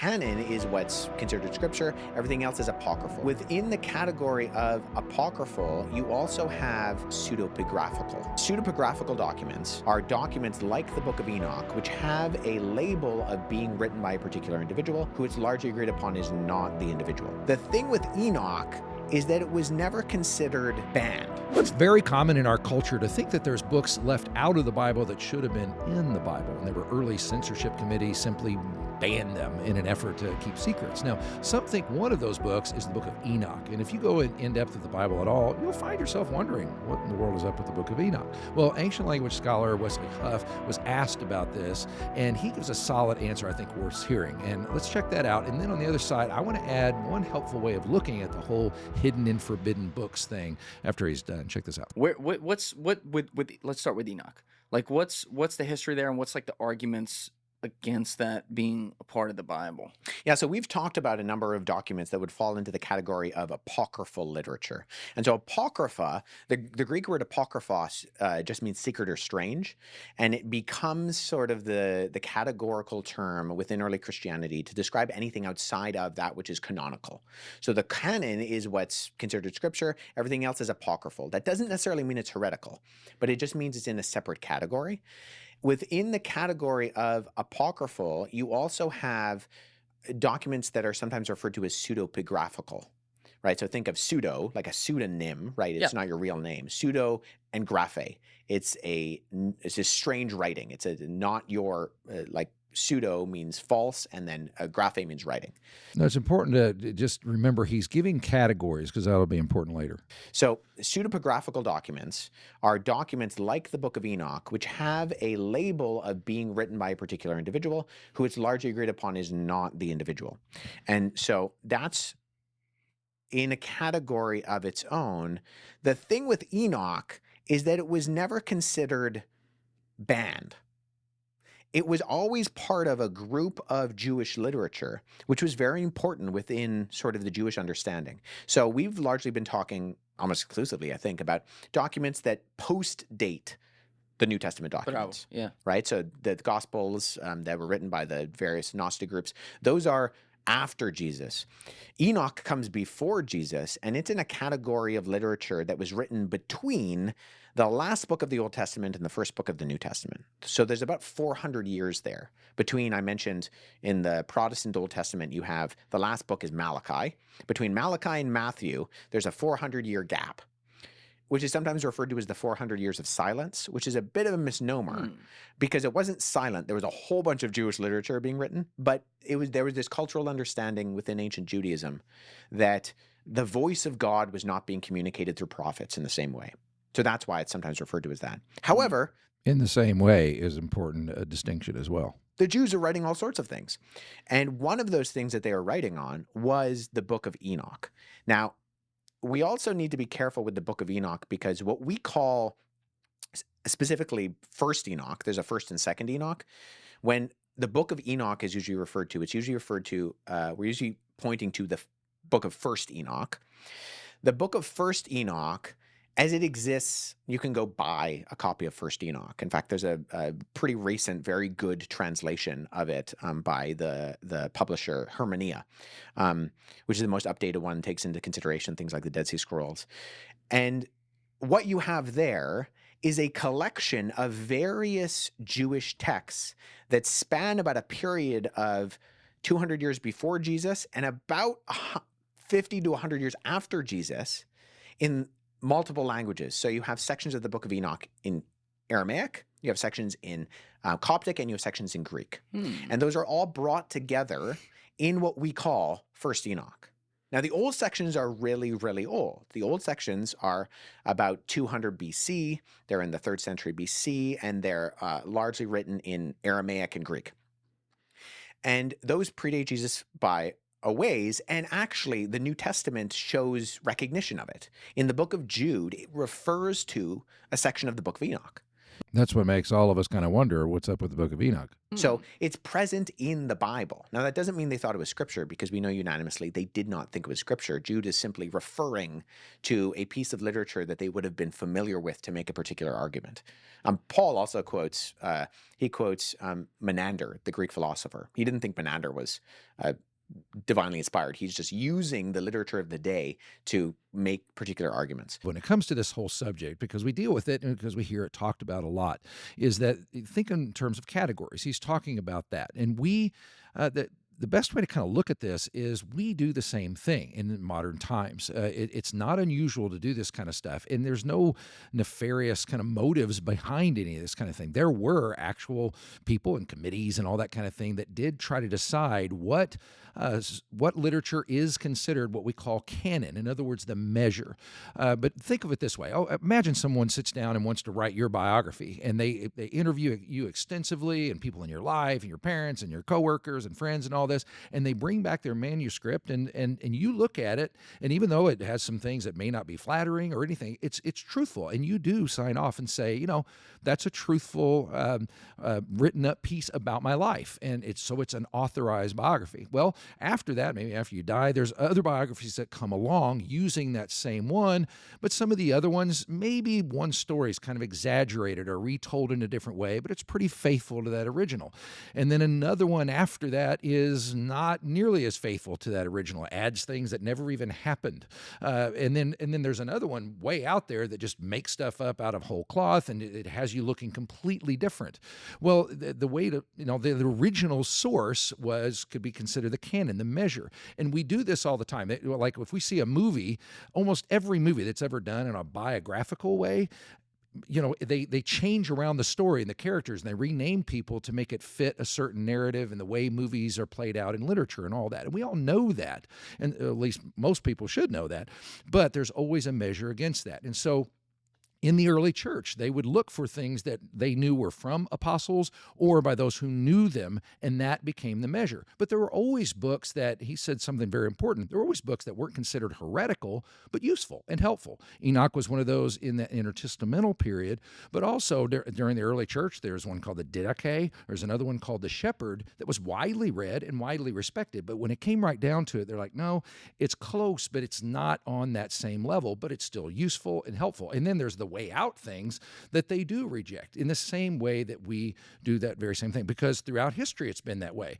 canon is what's considered scripture. Everything else is apocryphal. Within the category of apocryphal, you also have pseudepigraphical. Pseudepigraphical documents are documents like the Book of Enoch, which have a label of being written by a particular individual who it's largely agreed upon is not the individual. The thing with Enoch is that it was never considered banned. It's very common in our culture to think that there's books left out of the Bible that should have been in the Bible, and there were early censorship committees simply banned them in an effort to keep secrets. Now, some think one of those books is the Book of Enoch, and if you go in depth with the Bible at all, you'll find yourself wondering what in the world is up with the Book of Enoch. Well, ancient language scholar Wesley Huff was asked about this, and he gives a solid answer I think worth hearing. And let's check that out. And then on the other side, I want to add one helpful way of looking at the whole hidden and forbidden books thing after he's done. Check this out. Let's start with Enoch. Like, what's the history there, and what's like the arguments against that being a part of the Bible? Yeah, so we've talked about a number of documents that would fall into the category of apocryphal literature. And so apocrypha, the Greek word apokryphos just means secret or strange, and it becomes sort of the categorical term within early Christianity to describe anything outside of that which is canonical. So the canon is what's considered scripture. Everything else is apocryphal. That doesn't necessarily mean it's heretical, but it just means it's in a separate category. Within the category of apocryphal, you also have documents that are sometimes referred to as pseudepigraphical, right? So think of pseudo, like a pseudonym, right? It's not your real name. Pseudo and graphe. It's a strange writing. It's not your, like pseudo means false, and then graphe means writing. Now, it's important to just remember he's giving categories because that'll be important later. So pseudepigraphical documents are documents like the Book of Enoch, which have a label of being written by a particular individual who it's largely agreed upon is not the individual. And so that's in a category of its own. The thing with Enoch is that it was never considered banned. It was always part of a group of Jewish literature, which was very important within sort of the Jewish understanding. So we've largely been talking almost exclusively, I think, about documents that post-date the New Testament documents. Bravo. Yeah. Right? So the Gospels that were written by the various Gnostic groups, those are after Jesus. Enoch comes before Jesus, and it's in a category of literature that was written between the last book of the Old Testament and the first book of the New Testament. So there's about 400 years there between, I mentioned in the Protestant Old Testament, you have the last book is Malachi. Between Malachi and Matthew, there's a 400-year gap, which is sometimes referred to as the 400 years of silence, which is a bit of a misnomer because it wasn't silent. There was a whole bunch of Jewish literature being written, but there was this cultural understanding within ancient Judaism that the voice of God was not being communicated through prophets in the same way. So that's why it's sometimes referred to as that. However, in the same way is important distinction as well. The Jews are writing all sorts of things. And one of those things that they are writing on was the Book of Enoch. Now, we also need to be careful with the Book of Enoch because what we call specifically First Enoch, there's a First and Second Enoch. When the Book of Enoch is usually referred to, it's usually referred to, we're usually pointing to the Book of First Enoch. The Book of First Enoch, as it exists, you can go buy a copy of First Enoch. In fact, there's a pretty recent, very good translation of it by the publisher Hermania, which is the most updated one, takes into consideration things like the Dead Sea Scrolls. And what you have there is a collection of various Jewish texts that span about a period of 200 years before Jesus and about 50 to 100 years after Jesus in multiple languages. So you have sections of the Book of Enoch in Aramaic, you have sections in Coptic, and you have sections in Greek. And those are all brought together in what we call First Enoch. Now, the old sections are really, really old. The old sections are about 200 BC. They're in the 3rd century BC, and they're largely written in Aramaic and Greek. And those predate Jesus by a ways, and actually the New Testament shows recognition of it. In the book of Jude, it refers to a section of the Book of Enoch. That's what makes all of us kind of wonder what's up with the book of Enoch. So it's present in the Bible. Now, that doesn't mean they thought it was scripture, because we know unanimously they did not think it was scripture. Jude is simply referring to a piece of literature that they would have been familiar with to make a particular argument. Paul also quotes, Menander, the Greek philosopher. He didn't think Menander was divinely inspired. He's just using the literature of the day to make particular arguments. When it comes to this whole subject, because we deal with it and because we hear it talked about a lot, is that think in terms of categories. He's talking about that. And the best way to kind of look at this is we do the same thing in modern times. It's not unusual to do this kind of stuff, and there's no nefarious kind of motives behind any of this kind of thing. There were actual people and committees and all that kind of thing that did try to decide what literature is considered what we call canon. In other words, the measure. But think of it this way. Imagine someone sits down and wants to write your biography, and they interview you extensively, and people in your life, and your parents, and your coworkers, and friends, and all this, and they bring back their manuscript, and you look at it, and even though it has some things that may not be flattering or anything, it's truthful, and you do sign off and say, that's a truthful, written up piece about my life, and it's an authorized biography. Well, after that, maybe after you die, there's other biographies that come along using that same one, but some of the other ones, maybe one story is kind of exaggerated or retold in a different way, but it's pretty faithful to that original. And then another one after that is not nearly as faithful to that original, adds things that never even happened. And then there's another one way out there that just makes stuff up out of whole cloth, and it has you looking completely different. Well, the way to, the original source could be considered the canon, the measure. And we do this all the time. Like if we see a movie, almost every movie that's ever done in a biographical way, they change around the story and the characters, and they rename people to make it fit a certain narrative and the way movies are played out in literature and all that. And we all know that, and at least most people should know that, but there's always a measure against that. And so in the early church, they would look for things that they knew were from apostles or by those who knew them, and that became the measure. But there were always books that, he said something very important, there were always books that weren't considered heretical, but useful and helpful. Enoch was one of those in the intertestamental period, but also during the early church, there's one called the Didache, there's another one called the Shepherd that was widely read and widely respected. But when it came right down to it, they're like, no, it's close, but it's not on that same level, but it's still useful and helpful. And then there's the way out things that they do reject in the same way that we do that very same thing, because throughout history it's been that way.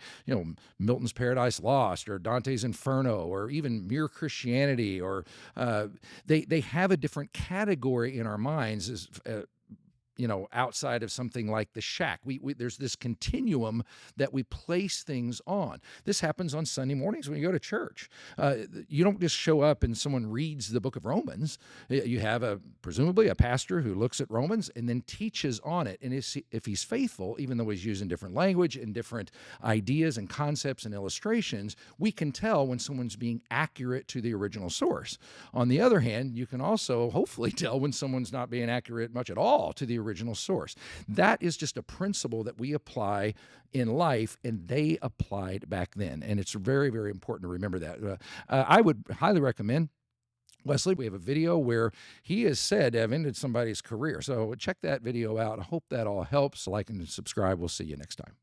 Milton's Paradise Lost or Dante's Inferno or even Mere Christianity, or they have a different category in our minds as outside of something like the Shack. There's this continuum that we place things on. This happens on Sunday mornings when you go to church. You don't just show up and someone reads the book of Romans. You have presumably a pastor who looks at Romans and then teaches on it. And if he's faithful, even though he's using different language and different ideas and concepts and illustrations, we can tell when someone's being accurate to the original source. On the other hand, you can also hopefully tell when someone's not being accurate much at all to the original source. That is just a principle that we apply in life, and they applied back then. And it's very, very important to remember that. I would highly recommend, Wesley, we have a video where he has said to have ended somebody's career. So check that video out. I hope that all helps. Like and subscribe. We'll see you next time.